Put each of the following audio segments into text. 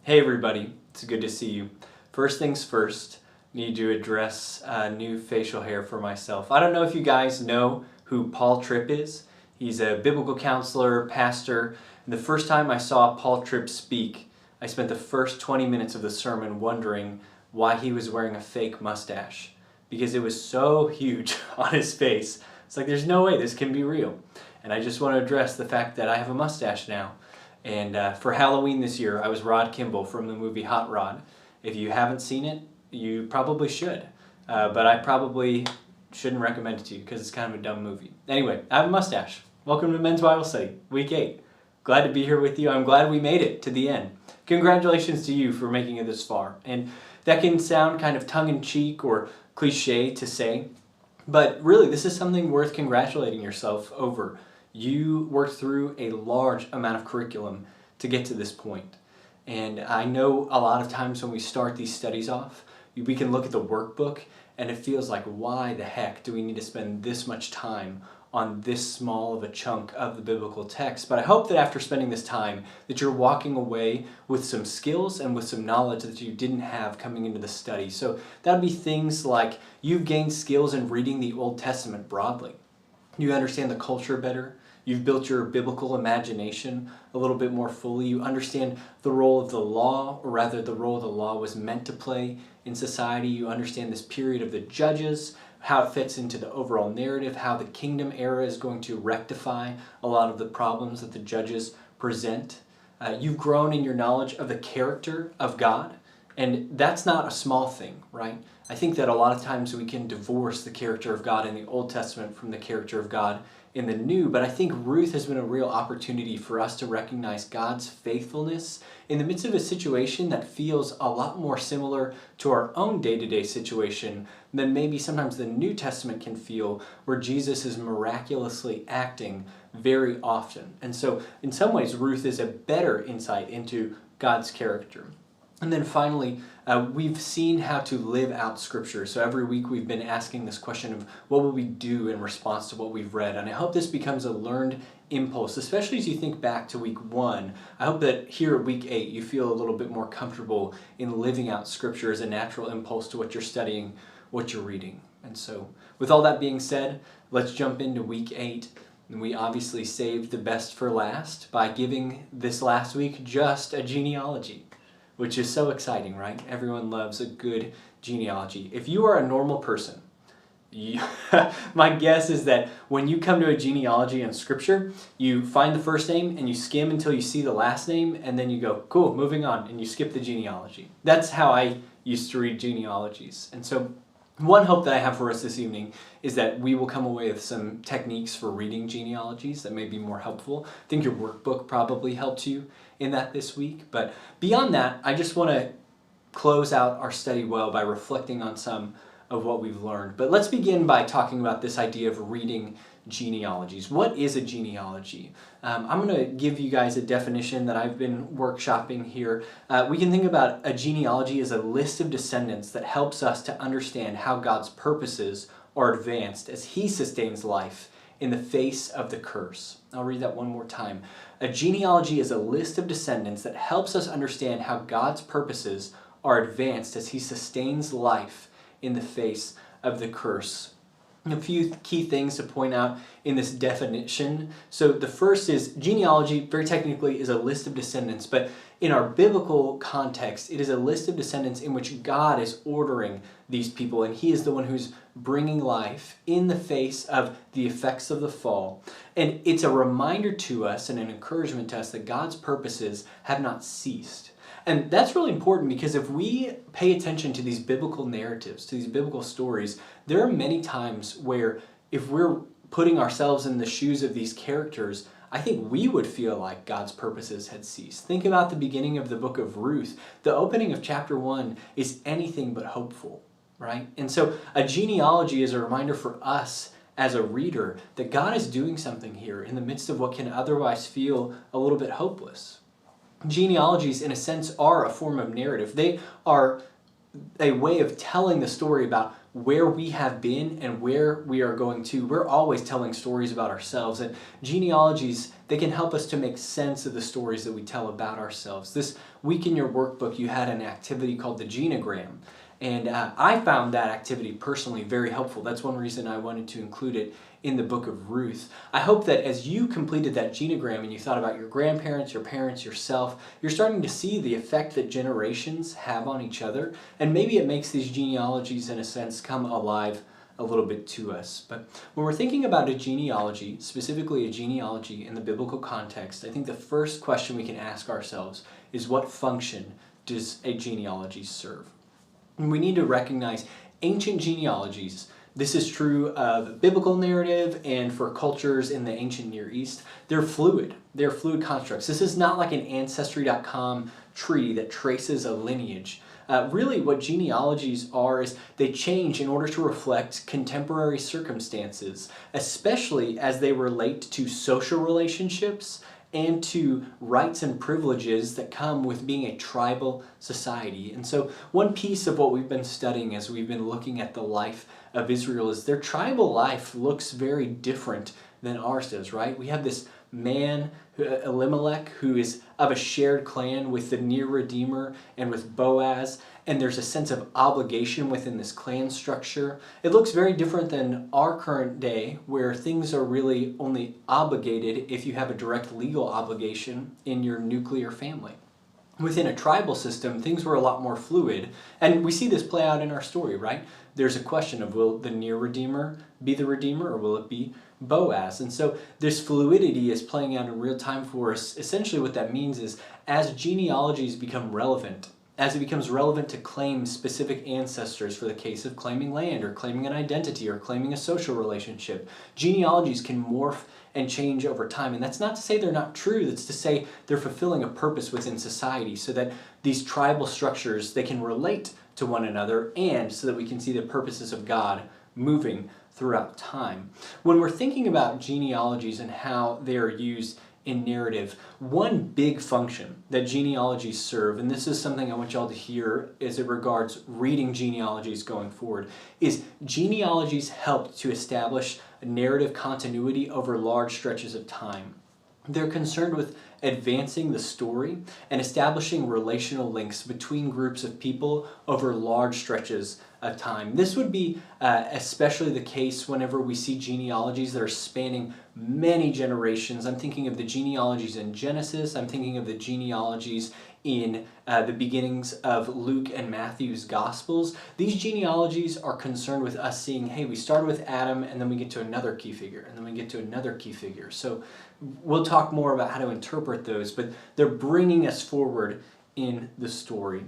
Hey everybody, it's good to see you. First things first, need to address new facial hair for myself. I don't know if you guys know who Paul Tripp is. He's a biblical counselor, pastor, and the first time I saw Paul Tripp speak, I spent the first 20 minutes of the sermon wondering why he was wearing a fake mustache, because it was so huge on his face. It's like, there's no way this can be real. And I just want to address the fact that I have a mustache now. And for Halloween this year, I was Rod Kimball from the movie Hot Rod. If you haven't seen it, you probably should. But I probably shouldn't recommend it to you because it's kind of a dumb movie. Anyway, I have a mustache. Welcome to Men's Bible Study, Week 8. Glad to be here with you. I'm glad we made it to the end. Congratulations to you for making it this far. And that can sound kind of tongue-in-cheek or cliche to say, but really this is something worth congratulating yourself over. You worked through a large amount of curriculum to get to this point. And I know a lot of times when we start these studies off, we can look at the workbook and it feels like, why the heck do we need to spend this much time on this small of a chunk of the biblical text? But I hope that after spending this time that you're walking away with some skills and with some knowledge that you didn't have coming into the study. So that would be things like you've gained skills in reading the Old Testament broadly. You understand the culture better. You've built your biblical imagination a little bit more fully. You understand the role of the law, or rather the role the law was meant to play in society. You understand this period of the judges, how it fits into the overall narrative, how the kingdom era is going to rectify a lot of the problems that the judges present. You've grown in your knowledge of the character of God, and that's not a small thing, right? I think that a lot of times we can divorce the character of God in the Old Testament from the character of God in the New, but I think Ruth has been a real opportunity for us to recognize God's faithfulness in the midst of a situation that feels a lot more similar to our own day-to-day situation than maybe sometimes the New Testament can feel, where Jesus is miraculously acting very often. And so in some ways Ruth is a better insight into God's character. And then finally, we've seen how to live out Scripture. So every week we've been asking this question of what will we do in response to what we've read. And I hope this becomes a learned impulse, especially as you think back to week 1. I hope that here at week 8 you feel a little bit more comfortable in living out Scripture as a natural impulse to what you're studying, what you're reading. And so with all that being said, let's jump into week 8. And we obviously saved the best for last by giving this last week just a genealogy, which is so exciting, right? Everyone loves a good genealogy. If you are a normal person, my guess is that when you come to a genealogy in Scripture, you find the first name and you skim until you see the last name, and then you go, cool, moving on, and you skip the genealogy. That's how I used to read genealogies. And so one hope that I have for us this evening is that we will come away with some techniques for reading genealogies that may be more helpful. I think your workbook probably helped you in that this week. But beyond that, I just want to close out our study well by reflecting on some of what we've learned. But let's begin by talking about this idea of reading genealogies. What is a genealogy? I'm going to give you guys a definition that I've been workshopping here. We can think about a genealogy as a list of descendants that helps us to understand how God's purposes are advanced as He sustains life in the face of the curse. I'll read that one more time. A genealogy is a list of descendants that helps us understand how God's purposes are advanced as He sustains life in the face of the curse. A few key things to point out in this definition. So the first is genealogy, very technically, is a list of descendants, but in our biblical context, it is a list of descendants in which God is ordering these people, and He is the one who's bringing life in the face of the effects of the fall. And it's a reminder to us and an encouragement to us that God's purposes have not ceased. And that's really important, because if we pay attention to these biblical narratives, to these biblical stories, there are many times where if we're putting ourselves in the shoes of these characters, I think we would feel like God's purposes had ceased. Think about the beginning of the book of Ruth. The opening of chapter 1 is anything but hopeful, right? And so a genealogy is a reminder for us as a reader that God is doing something here in the midst of what can otherwise feel a little bit hopeless. Genealogies, in a sense, are a form of narrative. They are a way of telling the story about where we have been and where we are going to. We're always telling stories about ourselves, and genealogies, they can help us to make sense of the stories that we tell about ourselves. This week in your workbook, you had an activity called the Genogram, and I found that activity personally very helpful. That's one reason I wanted to include it in the book of Ruth. I hope that as you completed that genogram and you thought about your grandparents, your parents, yourself, you're starting to see the effect that generations have on each other, and maybe it makes these genealogies in a sense come alive a little bit to us. But when we're thinking about a genealogy, specifically a genealogy in the biblical context, I think the first question we can ask ourselves is, what function does a genealogy serve? And we need to recognize ancient genealogies. This is true of biblical narrative and for cultures in the ancient Near East. They're fluid. They're fluid constructs. This is not like an Ancestry.com tree that traces a lineage. Really what genealogies are is they change in order to reflect contemporary circumstances, especially as they relate to social relationships and to rights and privileges that come with being a tribal society. And so one piece of what we've been studying as we've been looking at the life of Israel is their tribal life looks very different than ours does, right? We have this man, Elimelech, who is of a shared clan with the near Redeemer and with Boaz, and there's a sense of obligation within this clan structure. It looks very different than our current day, where things are really only obligated if you have a direct legal obligation in your nuclear family. Within a tribal system, things were a lot more fluid, and we see this play out in our story, right? There's a question of, will the near Redeemer be the Redeemer, or will it be Boaz? And so this fluidity is playing out in real time for us. Essentially what that means is, as genealogies become relevant, as it becomes relevant to claim specific ancestors for the case of claiming land or claiming an identity or claiming a social relationship, genealogies can morph and change over time. And that's not to say they're not true, that's to say they're fulfilling a purpose within society so that these tribal structures, they can relate to one another, and so that we can see the purposes of God moving throughout time. When we're thinking about genealogies and how they are used in narrative, one big function that genealogies serve, and this is something I want y'all to hear as it regards reading genealogies going forward, is genealogies help to establish a narrative continuity over large stretches of time. They're concerned with advancing the story and establishing relational links between groups of people over large stretches of time. This would be especially the case whenever we see genealogies that are spanning many generations. I'm thinking of the genealogies in Genesis. I'm thinking of the genealogies in the beginnings of Luke and Matthew's Gospels. These genealogies are concerned with us seeing, hey, we started with Adam and then we get to another key figure and then we get to another key figure. So we'll talk more about how to interpret those, but they're bringing us forward in the story.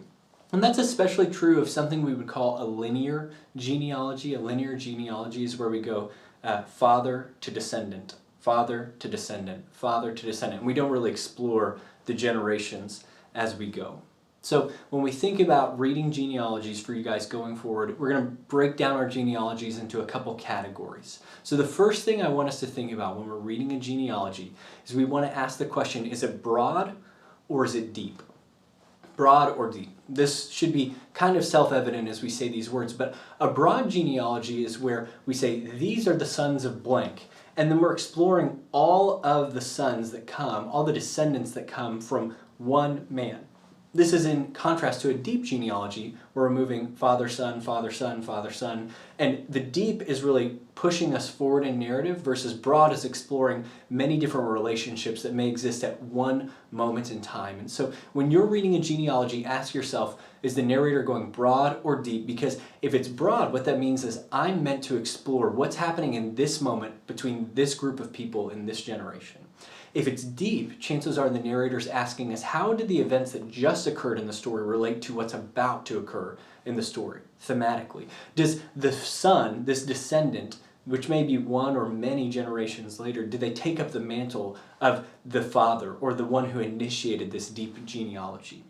And that's especially true of something we would call a linear genealogy. A linear genealogy is where we go father to descendant, father to descendant, father to descendant. And we don't really explore the generations as we go. So when we think about reading genealogies for you guys going forward, we're going to break down our genealogies into a couple categories. So the first thing I want us to think about when we're reading a genealogy is we want to ask the question, is it broad or is it deep? Broad or deep. This should be kind of self-evident as we say these words, but a broad genealogy is where we say, these are the sons of blank, and then we're exploring all of the sons that come, all the descendants that come from one man. This is in contrast to a deep genealogy where we're moving father, son, father, son, father, son. And the deep is really pushing us forward in narrative versus broad is exploring many different relationships that may exist at one moment in time. And so when you're reading a genealogy, ask yourself, is the narrator going broad or deep? Because if it's broad, what that means is I'm meant to explore what's happening in this moment between this group of people in this generation. If it's deep, chances are the narrator's asking us, how did the events that just occurred in the story relate to what's about to occur in the story, thematically? Does the son, this descendant, which may be one or many generations later, do they take up the mantle of the father or the one who initiated this deep genealogy?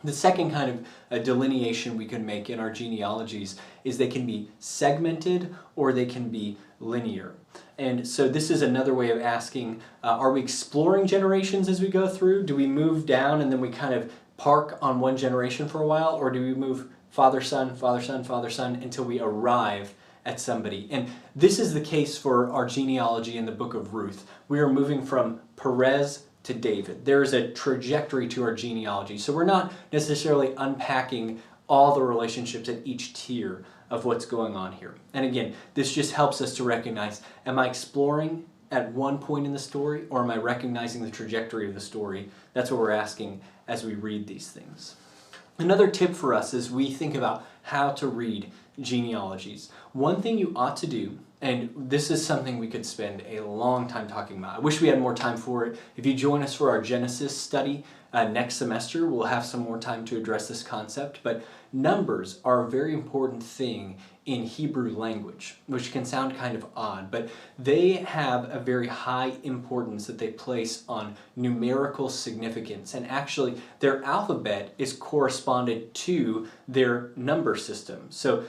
The second kind of delineation we can make in our genealogies is they can be segmented or they can be linear. And so this is another way of asking, are we exploring generations as we go through? Do we move down and then we kind of park on one generation for a while, or do we move father, son, father, son, father, son, until we arrive at somebody. And this is the case for our genealogy in the book of Ruth. We are moving from Perez to David. There is a trajectory to our genealogy. So we're not necessarily unpacking all the relationships at each tier of what's going on here. And again, this just helps us to recognize, am I exploring at one point in the story, or am I recognizing the trajectory of the story? That's what we're asking as we read these things. Another tip for us as we think about how to read genealogies. One thing you ought to do, and this is something we could spend a long time talking about. I wish we had more time for it. If you join us for our Genesis study next semester, we'll have some more time to address this concept. But numbers are a very important thing in Hebrew language, which can sound kind of odd, but they have a very high importance that they place on numerical significance. And actually, their alphabet is corresponded to their number system. So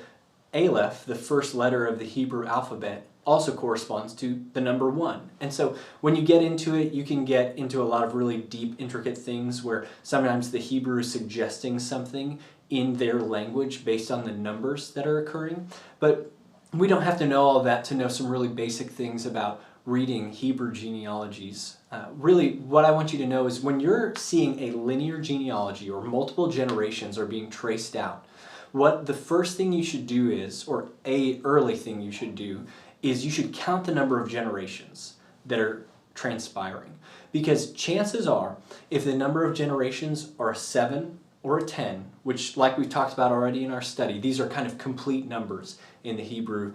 Aleph, the first letter of the Hebrew alphabet, also corresponds to the number 1. And so when you get into it, you can get into a lot of really deep, intricate things where sometimes the Hebrew is suggesting something in their language based on the numbers that are occurring. But we don't have to know all that to know some really basic things about reading Hebrew genealogies. Really, what I want you to know is when you're seeing a linear genealogy or multiple generations are being traced out, what the first thing you should do is, or a early thing you should do, is you should count the number of generations that are transpiring. Because chances are, if the number of generations are a 7 or a 10, which like we've talked about already in our study, these are kind of complete numbers in the Hebrew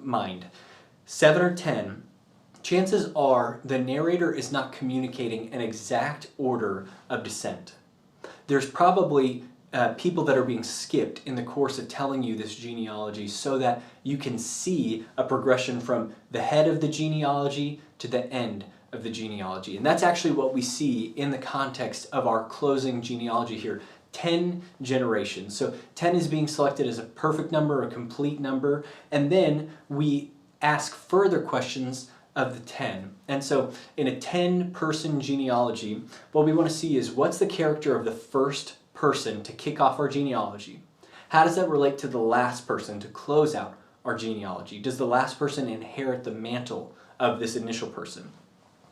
mind. 7 or 10, chances are the narrator is not communicating an exact order of descent. There's probably people that are being skipped in the course of telling you this genealogy so that you can see a progression from the head of the genealogy to the end of the genealogy. And that's actually what we see in the context of our closing genealogy here. 10 generations. So 10 is being selected as a perfect number, a complete number, and then we ask further questions of the 10. And so in a 10-person genealogy, what we want to see is what's the character of the first person to kick off our genealogy? How does that relate to the last person to close out our genealogy? Does the last person inherit the mantle of this initial person?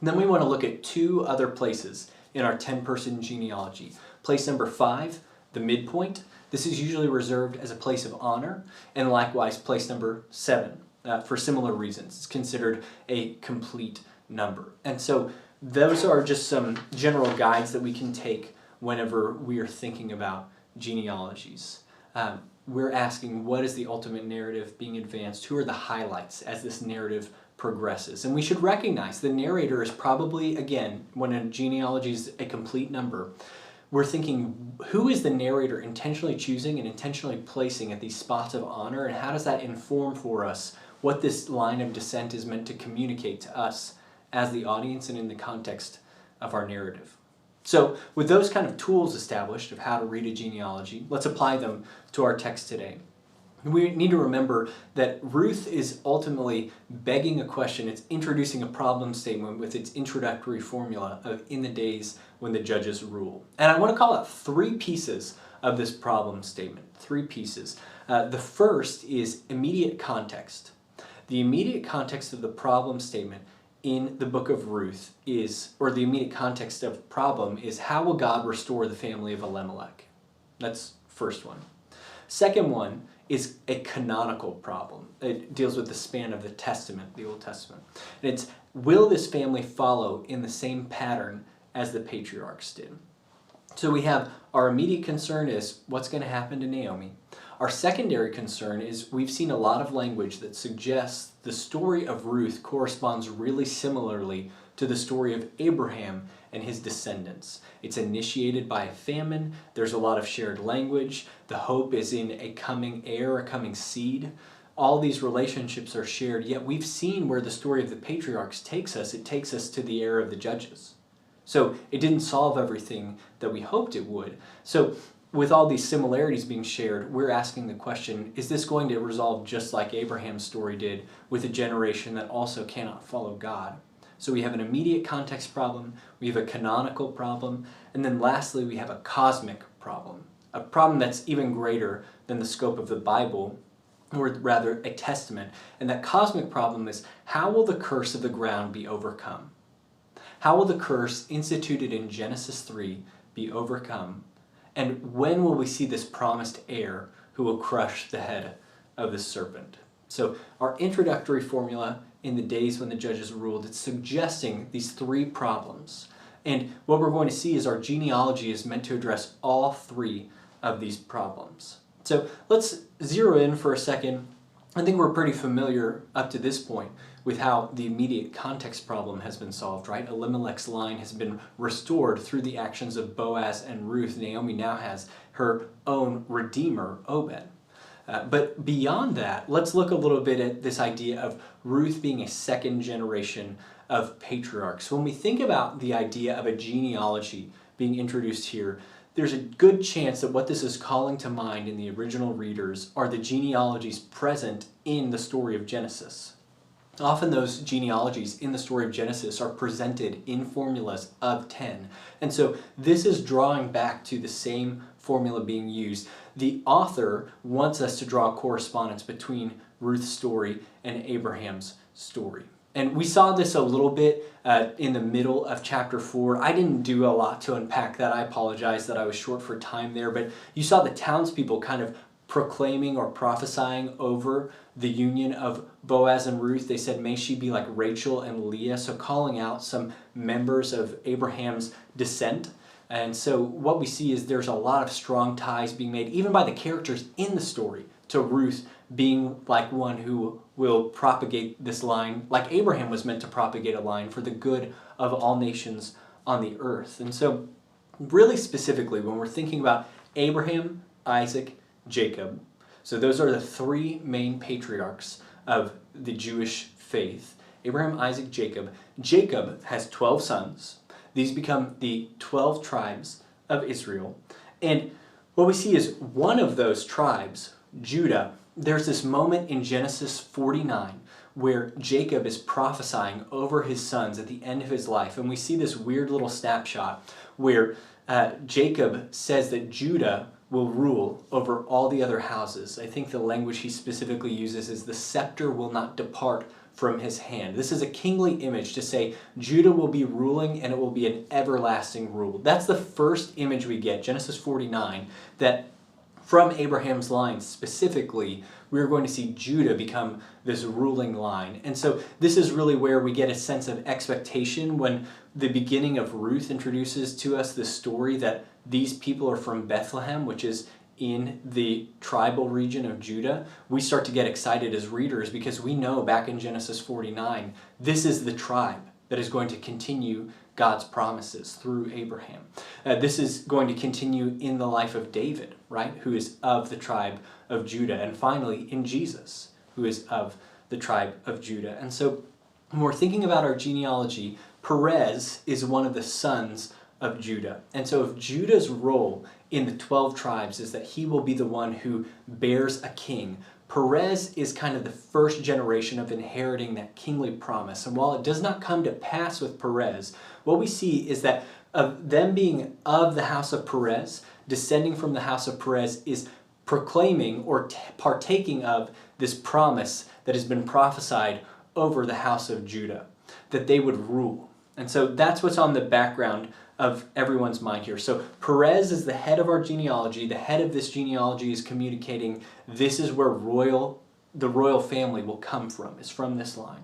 And then we want to look at 2 other places in our 10-person genealogy. Place number 5, the midpoint. This is usually reserved as a place of honor, and likewise place number 7 for similar reasons. It's considered a complete number. And so those are just some general guides that we can take whenever we are thinking about genealogies. We're asking, what is the ultimate narrative being advanced? Who are the highlights as this narrative progresses? And we should recognize the narrator is probably, again, when a genealogy is a complete number, we're thinking, who is the narrator intentionally choosing and intentionally placing at these spots of honor, and how does that inform for us what this line of descent is meant to communicate to us as the audience and in the context of our narrative? So with those kind of tools established of how to read a genealogy, let's apply them to our text today. We need to remember that Ruth is ultimately begging a question. It's introducing a problem statement with its introductory formula of in the days when the judges rule. And I want to call out 3 pieces of this problem statement, 3 pieces. The first is immediate context. The immediate context of the problem statement in the book of Ruth is, or the immediate context of problem is, how will God restore the family of Elimelech? That's first one. Second one is a canonical problem. It deals with the span of the Testament, the Old Testament. And it's, will this family follow in the same pattern as the patriarchs did? So we have our immediate concern is what's going to happen to Naomi. Our secondary concern is we've seen a lot of language that suggests the story of Ruth corresponds really similarly to the story of Abraham and his descendants. It's initiated by a famine. There's a lot of shared language. The hope is in a coming heir, a coming seed. All these relationships are shared, yet we've seen where the story of the patriarchs takes us. It takes us to the era of the judges. So it didn't solve everything that we hoped it would. So with all these similarities being shared, we're asking the question, is this going to resolve just like Abraham's story did with a generation that also cannot follow God? So we have an immediate context problem, we have a canonical problem, and then lastly we have a cosmic problem. a problem that's even greater than the scope of the Bible, or rather a testament. And that cosmic problem is, how will the curse of the ground be overcome? How will the curse instituted in Genesis 3 be overcome? And when will we see this promised heir who will crush the head of the serpent? So our introductory formula in the days when the judges ruled, it's suggesting these three problems. And what we're going to see is our genealogy is meant to address all three of these problems. So let's zero in for a second. I think we're pretty familiar up to this point with how the immediate context problem has been solved, right? Elimelech's line has been restored through the actions of Boaz and Ruth. Naomi now has her own redeemer, Obed. But beyond that, let's look a little bit at this idea of Ruth being a second generation of patriarchs. When we think about the idea of a genealogy being introduced here, there's a good chance that what this is calling to mind in the original readers are the genealogies present in the story of Genesis. Often those genealogies in the story of Genesis are presented in formulas of 10. And so this is drawing back to the same formula being used. The author wants us to draw a correspondence between Ruth's story and Abraham's story. And we saw this a little bit in the middle of chapter 4. I didn't do a lot to unpack that. I apologize that I was short for time there. But you saw the townspeople kind of proclaiming or prophesying over the union of Boaz and Ruth. They said, may she be like Rachel and Leah. So calling out some members of Abraham's descent. And so what we see is there's a lot of strong ties being made, even by the characters in the story, to Ruth being like one who will propagate this line, like Abraham was meant to propagate a line for the good of all nations on the earth. And so really specifically, when we're thinking about Abraham, Isaac, Jacob, so those are the three main patriarchs of the Jewish faith. Abraham, Isaac, Jacob. Jacob has 12 sons. These become the 12 tribes of Israel. And what we see is one of those tribes, Judah, there's this moment in Genesis 49 where Jacob is prophesying over his sons at the end of his life. And we see this weird little snapshot where Jacob says that Judah will rule over all the other houses. I think the language he specifically uses is the scepter will not depart from his hand. This is a kingly image to say Judah will be ruling and it will be an everlasting rule. That's the first image we get, Genesis 49, that from Abraham's line specifically, we're going to see Judah become this ruling line. And so this is really where we get a sense of expectation when the beginning of Ruth introduces to us the story that these people are from Bethlehem, which is in the tribal region of Judah. We start to get excited as readers because we know back in Genesis 49, this is the tribe that is going to continue God's promises through Abraham. This is going to continue in the life of David, right, who is of the tribe of Judah, and finally in Jesus, who is of the tribe of Judah. And so when we're thinking about our genealogy, Perez is one of the sons of Judah. And so if Judah's role in the 12 tribes is that he will be the one who bears a king, Perez is kind of the first generation of inheriting that kingly promise. And while it does not come to pass with Perez, what we see is that of them being of the house of Perez, descending from the house of Perez, is proclaiming or partaking of this promise that has been prophesied over the house of Judah, that they would rule. And so that's what's on the background of everyone's mind here. So Perez is the head of our genealogy. The head of this genealogy is communicating this is where the royal family will come from, is from this line.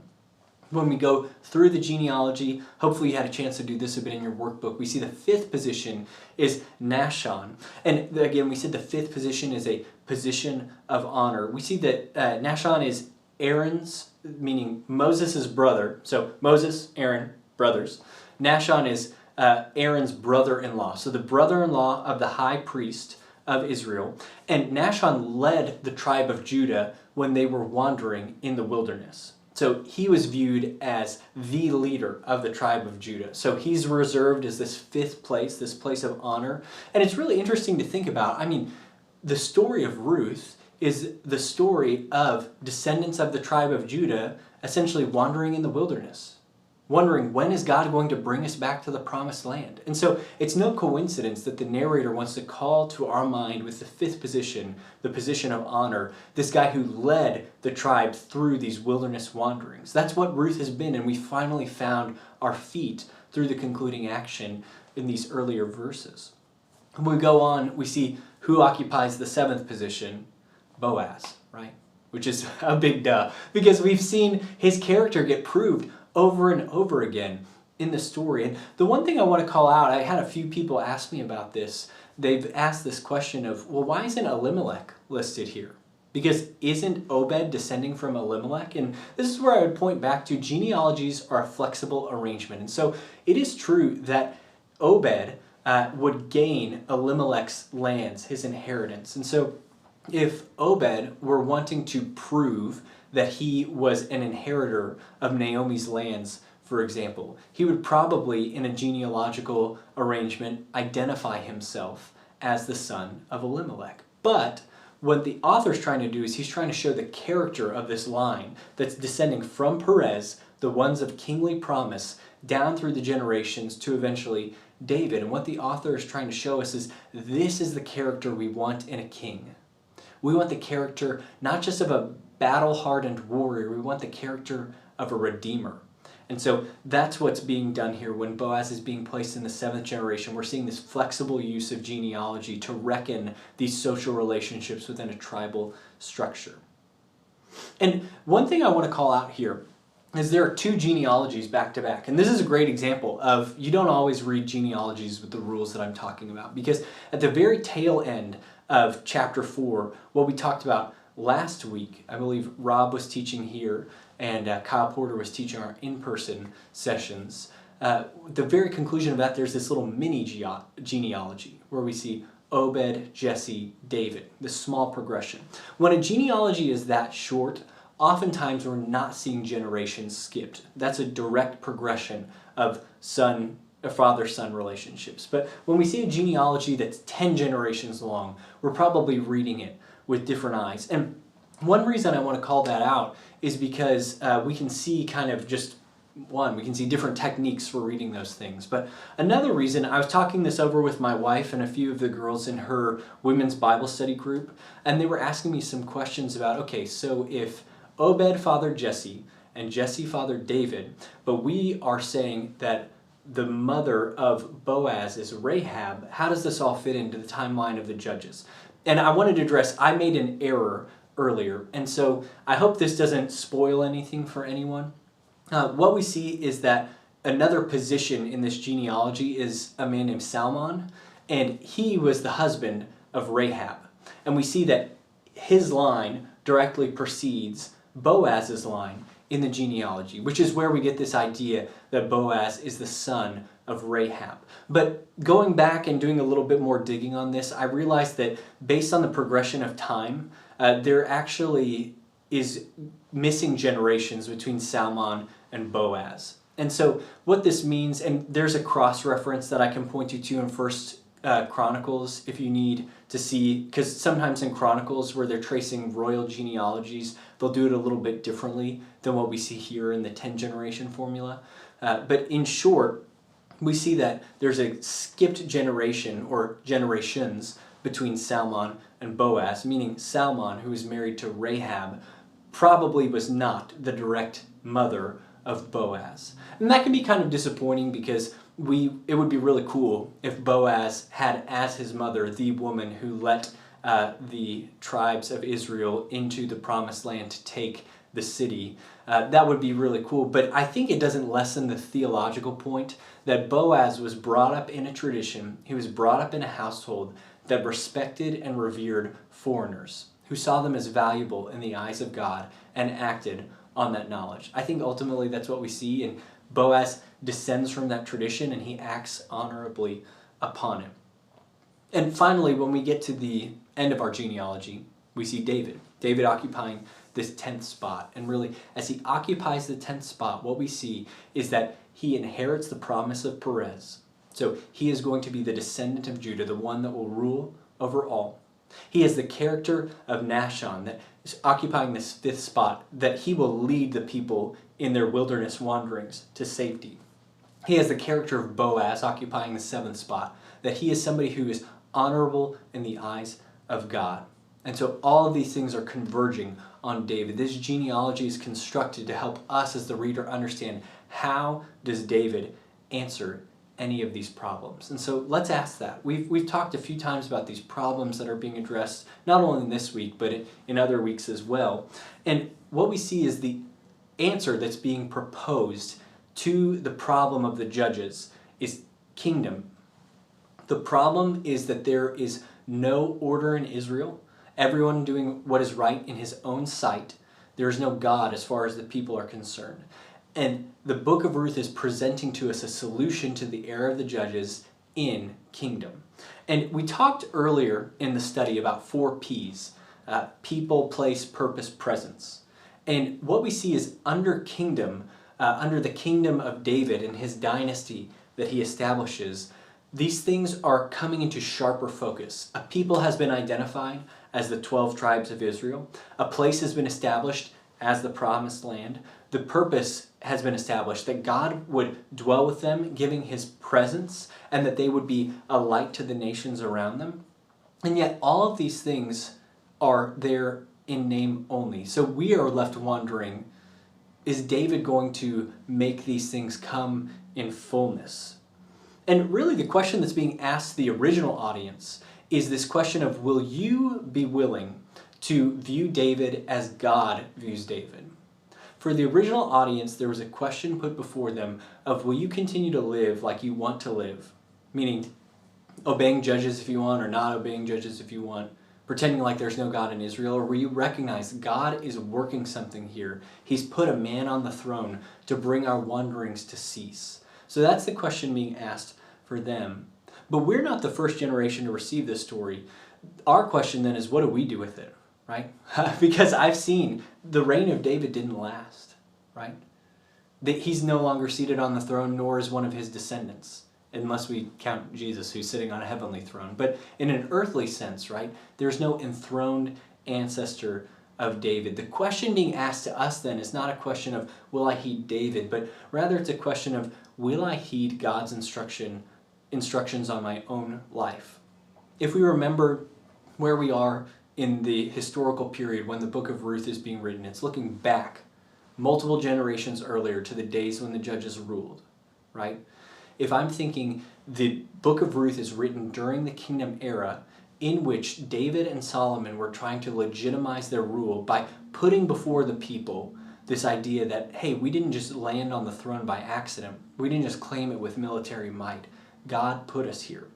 When we go through the genealogy, hopefully you had a chance to do this a bit in your workbook, we see the fifth position is Nahshon. And again, we said the fifth position is a position of honor. We see that Nahshon is Aaron's, meaning Moses' brother. So Moses, Aaron, brothers. Nahshon is Aaron's brother-in-law. So the brother-in-law of the high priest of Israel. And Nahshon led the tribe of Judah when they were wandering in the wilderness. So he was viewed as the leader of the tribe of Judah. So he's reserved as this fifth place, this place of honor. And it's really interesting to think about. I mean, the story of Ruth is the story of descendants of the tribe of Judah essentially wandering in the wilderness. wondering when is God going to bring us back to the promised land. And so it's no coincidence that the narrator wants to call to our mind with the fifth position, the position of honor, this guy who led the tribe through these wilderness wanderings. That's what Ruth has been, and we finally found our feet through the concluding action in these earlier verses. When we go on, we see who occupies the seventh position, Boaz, right? Which is a big duh, because we've seen his character get proved over and over again in the story. And the one thing I want to call out, I had a few people ask me about this. They've asked this question of, well, why isn't Elimelech listed here? Because isn't Obed descending from Elimelech? And this is where I would point back to genealogies are a flexible arrangement. And so it is true that Obed would gain Elimelech's lands, his inheritance. And so if Obed were wanting to prove that he was an inheritor of Naomi's lands, for example, he would probably, in a genealogical arrangement, identify himself as the son of Elimelech. But what the author's trying to do is he's trying to show the character of this line that's descending from Perez, the ones of kingly promise, down through the generations to eventually David. And what the author is trying to show us is this is the character we want in a king. We want the character not just of a battle-hardened warrior, we want the character of a redeemer. And so that's what's being done here when Boaz is being placed in the seventh generation. We're seeing this flexible use of genealogy to reckon these social relationships within a tribal structure. And one thing I want to call out here is there are two genealogies back to back. And this is a great example of you don't always read genealogies with the rules that I'm talking about, because at the very tail end of chapter 4, what we talked about last week, I believe Rob was teaching here and Kyle Porter was teaching our in-person sessions. The very conclusion of that, there's this little mini genealogy where we see Obed, Jesse, David, this small progression. When a genealogy is that short, oftentimes we're not seeing generations skipped. That's a direct progression of father-son relationships. But when we see a genealogy that's 10 generations long, we're probably reading it with different eyes. And one reason I want to call that out is because we can see we can see different techniques for reading those things. But another reason, I was talking this over with my wife and a few of the girls in her women's Bible study group, and they were asking me some questions about, okay, so if Obed fathered Jesse and Jesse fathered David, but we are saying that the mother of Boaz is Rahab, how does this all fit into the timeline of the Judges? And I wanted to address, I made an error earlier, and so I hope this doesn't spoil anything for anyone. What we see is that another position in this genealogy is a man named Salmon, and he was the husband of Rahab. And we see that his line directly precedes Boaz's line in the genealogy, which is where we get this idea that Boaz is the son of Rahab. But going back and doing a little bit more digging on this, I realized that based on the progression of time, there actually is missing generations between Salmon and Boaz. And so what this means, and there's a cross-reference that I can point you to in First Chronicles if you need to see, because sometimes in Chronicles where they're tracing royal genealogies, they'll do it a little bit differently than what we see here in the 10-generation formula. But in short, we see that there's a skipped generation or generations between Salmon and Boaz, meaning Salmon, who is married to Rahab, probably was not the direct mother of Boaz. And that can be kind of disappointing because it would be really cool if Boaz had as his mother the woman who let the tribes of Israel into the promised land to take the city. That would be really cool, but I think it doesn't lessen the theological point that Boaz was brought up in a tradition, he was brought up in a household that respected and revered foreigners, who saw them as valuable in the eyes of God and acted on that knowledge. I think ultimately that's what we see, and Boaz descends from that tradition and he acts honorably upon it. And finally, when we get to the end of our genealogy, we see David. David occupying this 10th spot. And really, as he occupies the 10th spot, what we see is that he inherits the promise of Perez. So he is going to be the descendant of Judah, the one that will rule over all. He has the character of Nahshon that is occupying this 5th spot, that he will lead the people in their wilderness wanderings to safety. He has the character of Boaz occupying the 7th spot, that he is somebody who is honorable in the eyes of God. And so all of these things are converging on David. This genealogy is constructed to help us as the reader understand, how does David answer any of these problems? And so let's ask that. We've talked a few times about these problems that are being addressed, not only in this week, but in other weeks as well. And what we see is the answer that's being proposed to the problem of the judges is kingdom. The problem is that there is no order in Israel, everyone doing what is right in his own sight. There is no God as far as the people are concerned. And the book of Ruth is presenting to us a solution to the error of the judges in kingdom. And we talked earlier in the study about 4 P's, people, place, purpose, presence. And what we see is under kingdom, under the kingdom of David and his dynasty that he establishes, these things are coming into sharper focus. A people has been identified as the 12 tribes of Israel. A place has been established as the promised land. The purpose has been established, that God would dwell with them, giving his presence, and that they would be a light to the nations around them. And yet all of these things are there in name only. So we are left wondering, is David going to make these things come in fullness? And really the question that's being asked the original audience is this question of, will you be willing to view David as God views David? For the original audience, there was a question put before them of, will you continue to live like you want to live? Meaning, obeying judges if you want, or not obeying judges if you want, pretending like there's no God in Israel, or will you recognize God is working something here? He's put a man on the throne to bring our wanderings to cease. So that's the question being asked for them. But we're not the first generation to receive this story. Our question then is, what do we do with it, right? Because I've seen the reign of David didn't last, right? That he's no longer seated on the throne, nor is one of his descendants, unless we count Jesus, who's sitting on a heavenly throne. But in an earthly sense, right, there's no enthroned ancestor of David. The question being asked to us then is not a question of, will I heed David, but rather it's a question of, will I heed God's instructions on my own life? If we remember where we are in the historical period when the book of Ruth is being written, it's looking back multiple generations earlier to the days when the judges ruled, right? If I'm thinking the book of Ruth is written during the kingdom era in which David and Solomon were trying to legitimize their rule by putting before the people this idea that, hey, we didn't just land on the throne by accident. We didn't just claim it with military might. God put us here.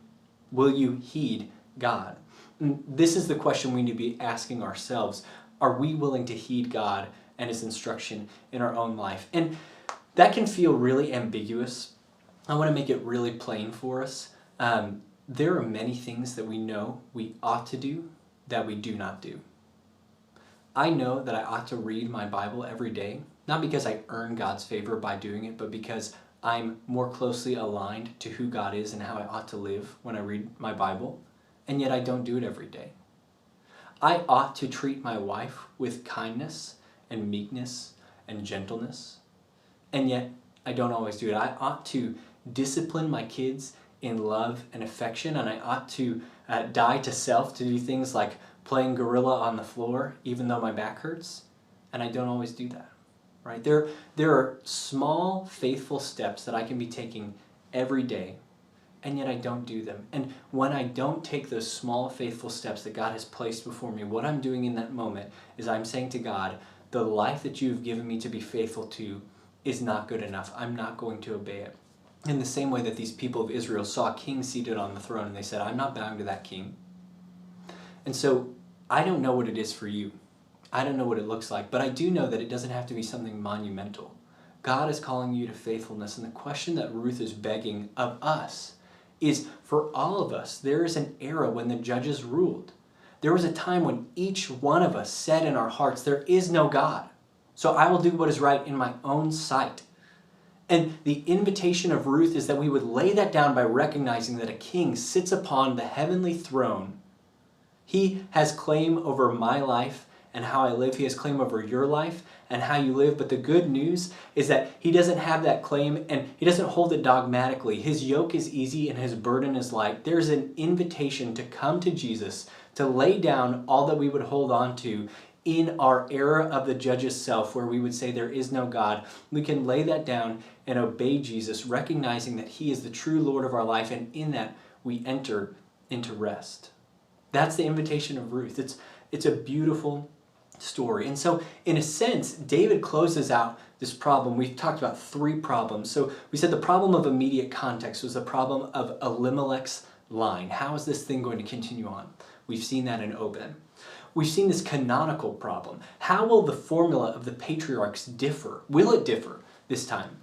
Will you heed God? And this is the question we need to be asking ourselves. Are we willing to heed God and his instruction in our own life? And that can feel really ambiguous. I want to make it really plain for us. There are many things that we know we ought to do that we do not do. I know that I ought to read my Bible every day, not because I earn God's favor by doing it, but because I'm more closely aligned to who God is and how I ought to live when I read my Bible, and yet I don't do it every day. I ought to treat my wife with kindness and meekness and gentleness, and yet I don't always do it. I ought to discipline my kids in love and affection, and I ought to die to self to do things like playing gorilla on the floor even though my back hurts, and I don't always do that. Right? There are small, faithful steps that I can be taking every day, and yet I don't do them. And when I don't take those small, faithful steps that God has placed before me, what I'm doing in that moment is I'm saying to God, the life that you've given me to be faithful to is not good enough. I'm not going to obey it. In the same way that these people of Israel saw a king seated on the throne, and they said, I'm not bowing to that king. And so I don't know what it is for you. I don't know what it looks like, but I do know that it doesn't have to be something monumental. God is calling you to faithfulness, and the question that Ruth is begging of us is, for all of us, there is an era when the judges ruled. There was a time when each one of us said in our hearts, there is no God, so I will do what is right in my own sight. And the invitation of Ruth is that we would lay that down by recognizing that a king sits upon the heavenly throne. He has claim over my life and how I live. He has claim over your life and how you live. But the good news is that he doesn't have that claim and he doesn't hold it dogmatically. His yoke is easy and his burden is light. There's an invitation to come to Jesus, to lay down all that we would hold on to in our era of the judge's self, where we would say there is no God. We can lay that down and obey Jesus, recognizing that he is the true Lord of our life, and in that we enter into rest. That's the invitation of Ruth. It's a beautiful story. And so, in a sense, David closes out this problem. We've talked about 3 problems. So we said the problem of immediate context was the problem of Elimelech's line. How is this thing going to continue on? We've seen that in Obed. We've seen this canonical problem. How will the formula of the patriarchs differ? Will it differ this time?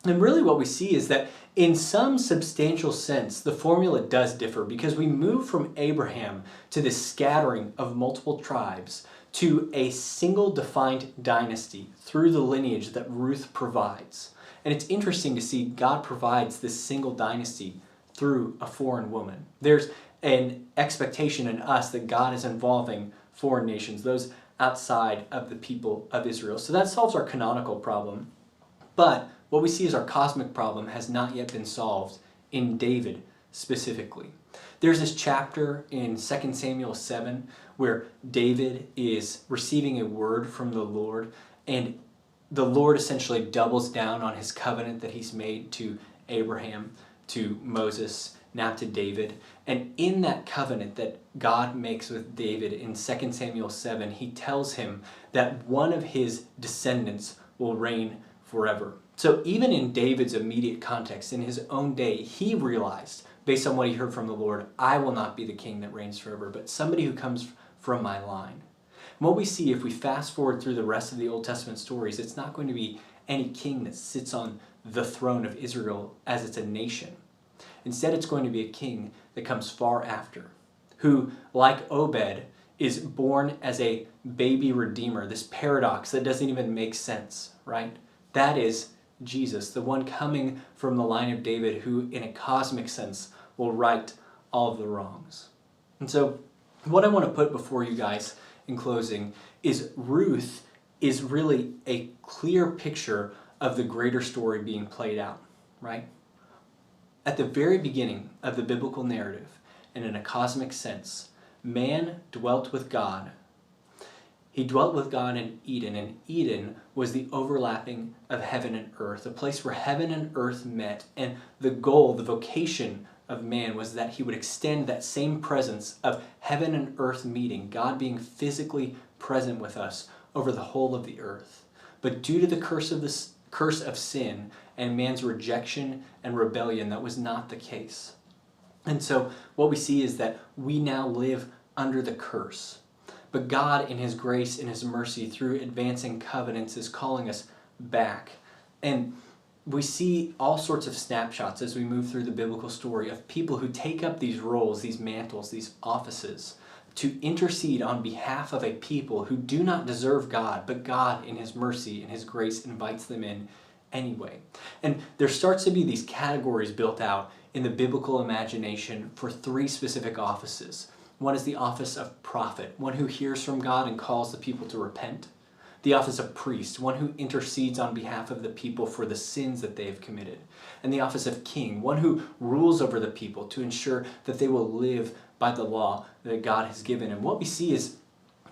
And really what we see is that in some substantial sense, the formula does differ, because we move from Abraham to this scattering of multiple tribes to a single defined dynasty through the lineage that Ruth provides. And it's interesting to see God provides this single dynasty through a foreign woman. There's an expectation in us that God is involving foreign nations, those outside of the people of Israel. So that solves our canonical problem. But what we see is our cosmic problem has not yet been solved in David specifically. There's this chapter in 2 Samuel 7 where David is receiving a word from the Lord, and the Lord essentially doubles down on his covenant that he's made to Abraham, to Moses, now to David. And in that covenant that God makes with David in 2 Samuel 7, he tells him that one of his descendants will reign forever. So even in David's immediate context, in his own day, he realized, based on what he heard from the Lord, I will not be the king that reigns forever, but somebody who comes from my line. And what we see, if we fast forward through the rest of the Old Testament stories, it's not going to be any king that sits on the throne of Israel as it's a nation. Instead, it's going to be a king that comes far after, who, like Obed, is born as a baby redeemer, this paradox that doesn't even make sense, right? That is Jesus, the one coming from the line of David, who, in a cosmic sense, will right all of the wrongs. And so, what I want to put before you guys in closing is Ruth is really a clear picture of the greater story being played out, right? At the very beginning of the biblical narrative, and in a cosmic sense, man dwelt with God. He dwelt with God in Eden, and Eden was the overlapping of heaven and earth, a place where heaven and earth met, and the goal, the vocation of man was that he would extend that same presence of heaven and earth meeting, God being physically present with us over the whole of the earth. But due to the curse of sin and man's rejection and rebellion, that was not the case. And so what we see is that we now live under the curse. But God, in his grace and his mercy, through advancing covenants, is calling us back. And we see all sorts of snapshots as we move through the biblical story of people who take up these roles, these mantles, these offices, to intercede on behalf of a people who do not deserve God, but God, in his mercy and his grace, invites them in anyway. And there starts to be these categories built out in the biblical imagination for 3 specific offices. One is the office of prophet, one who hears from God and calls the people to repent. The office of priest, one who intercedes on behalf of the people for the sins that they have committed. And the office of king, one who rules over the people to ensure that they will live by the law that God has given. And what we see is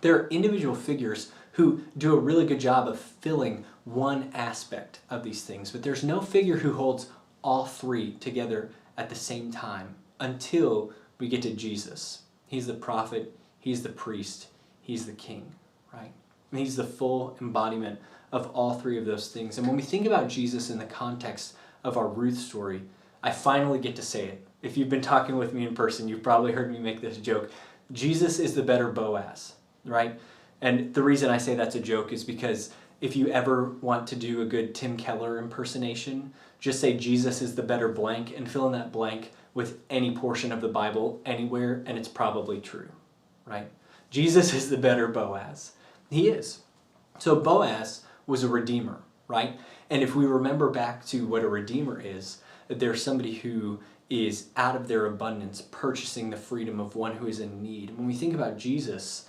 there are individual figures who do a really good job of filling one aspect of these things, but there's no figure who holds all 3 together at the same time until we get to Jesus. He's the prophet, he's the priest, he's the king, right? And he's the full embodiment of all 3 of those things. And when we think about Jesus in the context of our Ruth story, I finally get to say it. If you've been talking with me in person, you've probably heard me make this joke. Jesus is the better Boaz, right? And the reason I say that's a joke is because if you ever want to do a good Tim Keller impersonation, just say Jesus is the better blank and fill in that blank with any portion of the Bible anywhere, and it's probably true, right? Jesus is the better Boaz. He is. So Boaz was a redeemer, right? And if we remember back to what a redeemer is, that there's somebody who is out of their abundance purchasing the freedom of one who is in need. When we think about Jesus,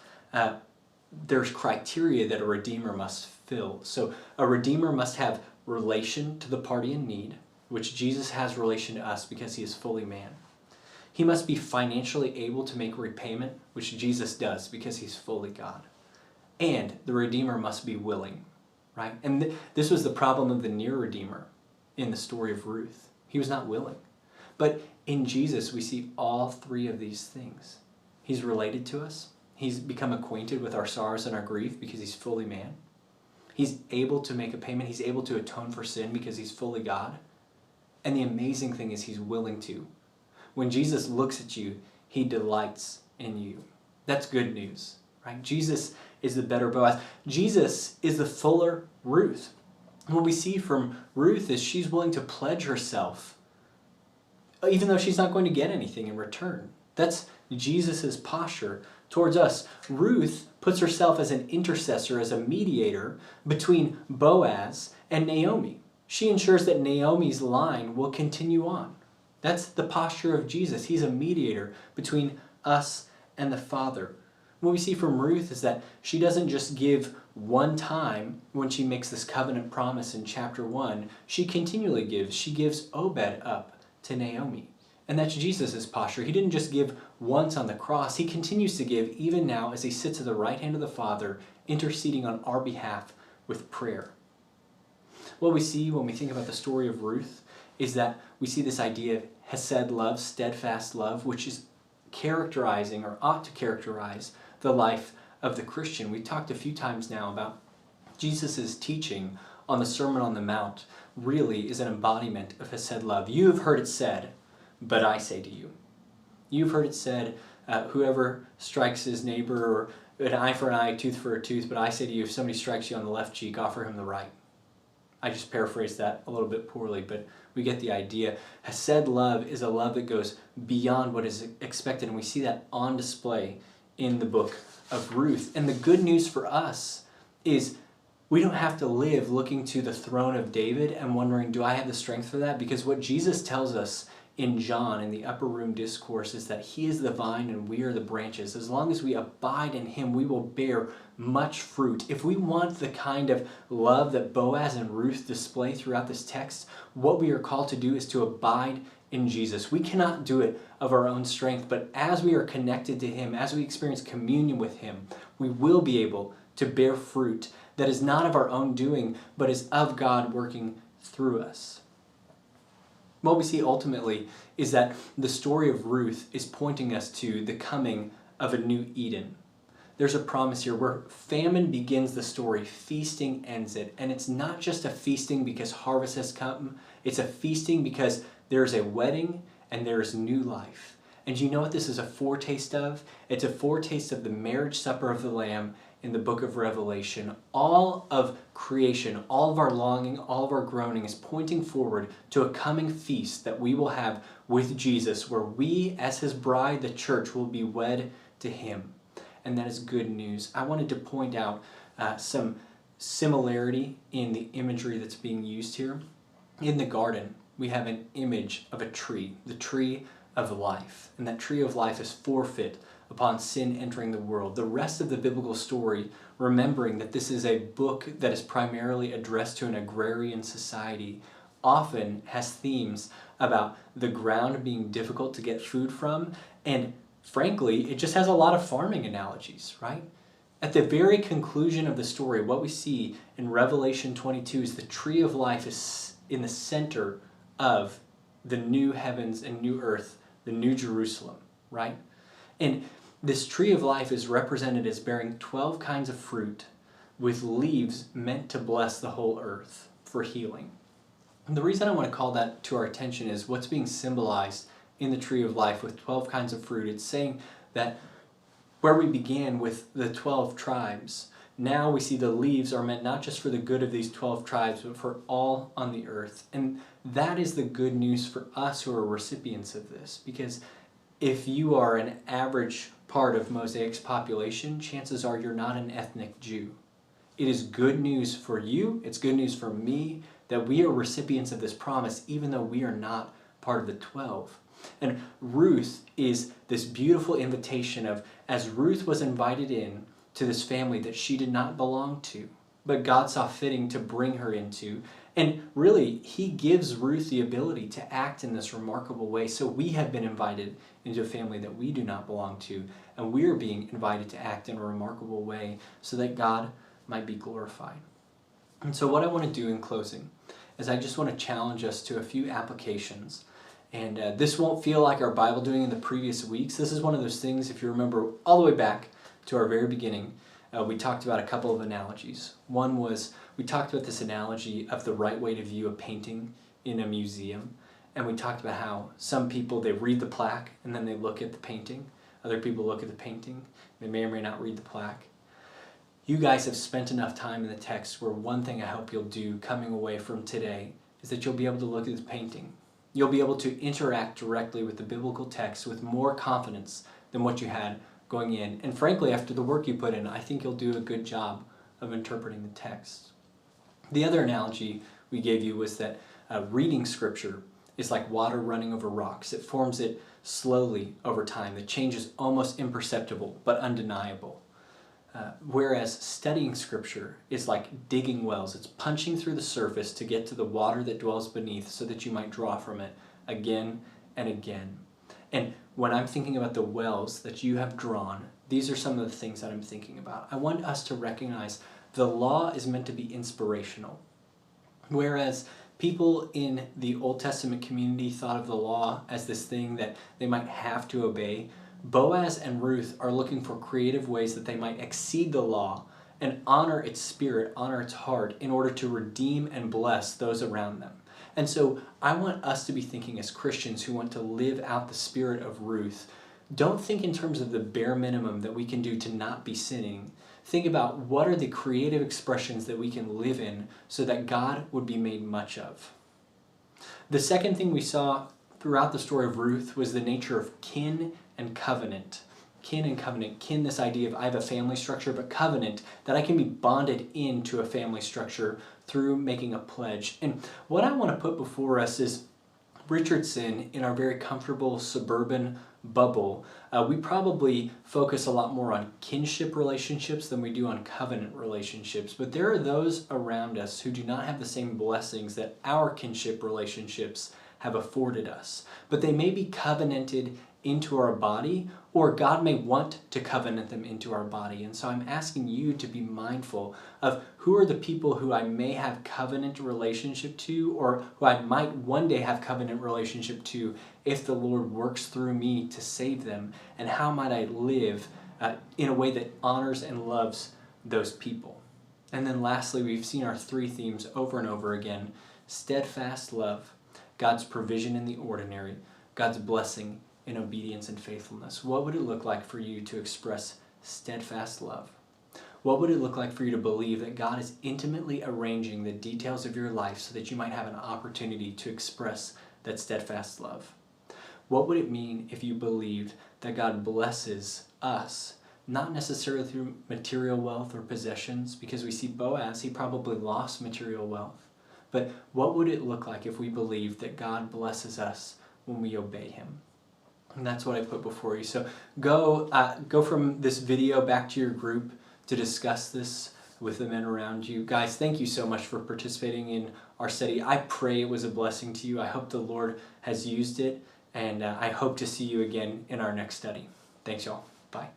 there's criteria that a redeemer must fill. So a redeemer must have relation to the party in need, which Jesus has relation to us because he is fully man. He must be financially able to make repayment, which Jesus does because he's fully God. And the redeemer must be willing, right? And this was the problem of the near redeemer in the story of Ruth. He was not willing. But in Jesus, we see all three of these things. He's related to us. He's become acquainted with our sorrows and our grief because he's fully man. He's able to make a payment. He's able to atone for sin because he's fully God. And the amazing thing is he's willing to. When Jesus looks at you, he delights in you. That's good news, right? Jesus is the better Boaz. Jesus is the fuller Ruth. And what we see from Ruth is she's willing to pledge herself, even though she's not going to get anything in return. That's Jesus' posture towards us. Ruth puts herself as an intercessor, as a mediator between Boaz and Naomi. She ensures that Naomi's line will continue on. That's the posture of Jesus. He's a mediator between us and the Father. What we see from Ruth is that she doesn't just give one time when she makes this covenant promise in chapter 1. She continually gives. She gives Obed up to Naomi. And that's Jesus' posture. He didn't just give once on the cross. He continues to give even now as he sits at the right hand of the Father, interceding on our behalf with prayer. What we see when we think about the story of Ruth is that we see this idea of hesed love, steadfast love, which is characterizing or ought to characterize the life of the Christian. We've talked a few times now about Jesus' teaching on the Sermon on the Mount really is an embodiment of hesed love. You have heard it said, but I say to you. You've heard it said, whoever strikes his neighbor, or an eye for an eye, tooth for a tooth, but I say to you, if somebody strikes you on the left cheek, offer him the right. I just paraphrased that a little bit poorly, but we get the idea. Hesed love is a love that goes beyond what is expected, and we see that on display in the book of Ruth. And the good news for us is we don't have to live looking to the throne of David and wondering, do I have the strength for that? Because what Jesus tells us in John, in the upper room discourse, is that he is the vine and we are the branches. As long as we abide in him, we will bear much fruit. If we want the kind of love that Boaz and Ruth display throughout this text, what we are called to do is to abide in Jesus. We cannot do it of our own strength, but as we are connected to him, as we experience communion with him, we will be able to bear fruit that is not of our own doing, but is of God working through us. What we see ultimately is that the story of Ruth is pointing us to the coming of a new Eden. There's a promise here where famine begins the story, feasting ends it. And it's not just a feasting because harvest has come, it's a feasting because there's a wedding and there's new life. And you know what this is a foretaste of? It's a foretaste of the marriage supper of the Lamb in the book of Revelation. All of creation, all of our longing, all of our groaning is pointing forward to a coming feast that we will have with Jesus, where we as his bride, the church, will be wed to him. And that is good news. I wanted to point out some similarity in the imagery that's being used here. In the garden, we have an image of a tree, the tree of life. And that tree of life is forfeit upon sin entering the world. The rest of the biblical story, remembering that this is a book that is primarily addressed to an agrarian society, often has themes about the ground being difficult to get food from, and frankly, it just has a lot of farming analogies, right? At the very conclusion of the story, what we see in Revelation 22 is the tree of life is in the center of the new heavens and new earth, the new Jerusalem, right? And this tree of life is represented as bearing 12 kinds of fruit with leaves meant to bless the whole earth for healing. And the reason I want to call that to our attention is what's being symbolized in the tree of life with 12 kinds of fruit. It's saying that where we began with the 12 tribes, now we see the leaves are meant not just for the good of these 12 tribes, but for all on the earth. And that is the good news for us who are recipients of this, because if you are an average part of Mosaic's population, chances are you're not an ethnic Jew. It is good news for you, it's good news for me, that we are recipients of this promise, even though we are not part of the 12. And Ruth is this beautiful invitation of, as Ruth was invited in, to this family that she did not belong to, but God saw fitting to bring her into. And really, he gives Ruth the ability to act in this remarkable way. So we have been invited into a family that we do not belong to, and we are being invited to act in a remarkable way so that God might be glorified. And so what I want to do in closing is I just want to challenge us to a few applications. And this won't feel like our Bible doing in the previous weeks. This is one of those things, if you remember all the way back to our very beginning, we talked about a couple of analogies. One was, we talked about this analogy of the right way to view a painting in a museum. And we talked about how some people, they read the plaque and then they look at the painting. Other people look at the painting. They may or may not read the plaque. You guys have spent enough time in the text where one thing I hope you'll do coming away from today is that you'll be able to look at the painting. You'll be able to interact directly with the biblical text with more confidence than what you had going in. And frankly, after the work you put in, I think you'll do a good job of interpreting the text. The other analogy we gave you was that reading Scripture is like water running over rocks. It forms it slowly over time. The change is almost imperceptible, but undeniable. Whereas studying Scripture is like digging wells. It's punching through the surface to get to the water that dwells beneath so that you might draw from it again and again. And when I'm thinking about the wells that you have drawn, these are some of the things that I'm thinking about. I want us to recognize the law is meant to be inspirational. Whereas people in the Old Testament community thought of the law as this thing that they might have to obey, Boaz and Ruth are looking for creative ways that they might exceed the law and honor its spirit, honor its heart, in order to redeem and bless those around them. And so I want us to be thinking as Christians who want to live out the spirit of Ruth. Don't think in terms of the bare minimum that we can do to not be sinning. Think about what are the creative expressions that we can live in so that God would be made much of. The second thing we saw throughout the story of Ruth was the nature of kin and covenant. Kin and covenant. Kin, this idea of I have a family structure, but covenant, that I can be bonded into a family structure through making a pledge. And what I want to put before us is Richardson, in our very comfortable suburban bubble, we probably focus a lot more on kinship relationships than we do on covenant relationships. But there are those around us who do not have the same blessings that our kinship relationships have afforded us. But they may be covenanted into our body, or God may want to covenant them into our body. And so I'm asking you to be mindful of who are the people who I may have covenant relationship to, or who I might one day have covenant relationship to if the Lord works through me to save them, and how might I live in a way that honors and loves those people. And then lastly, we've seen our three themes over and over again: steadfast love, God's provision in the ordinary, God's blessing in obedience and faithfulness. What would it look like for you to express steadfast love? What would it look like for you to believe that God is intimately arranging the details of your life so that you might have an opportunity to express that steadfast love? What would it mean if you believed that God blesses us, not necessarily through material wealth or possessions, because we see Boaz, he probably lost material wealth, but what would it look like if we believed that God blesses us when we obey him? And that's what I put before you. So go from this video back to your group to discuss this with the men around you. Guys, thank you so much for participating in our study. I pray it was a blessing to you. I hope the Lord has used it, and I hope to see you again in our next study. Thanks, y'all. Bye.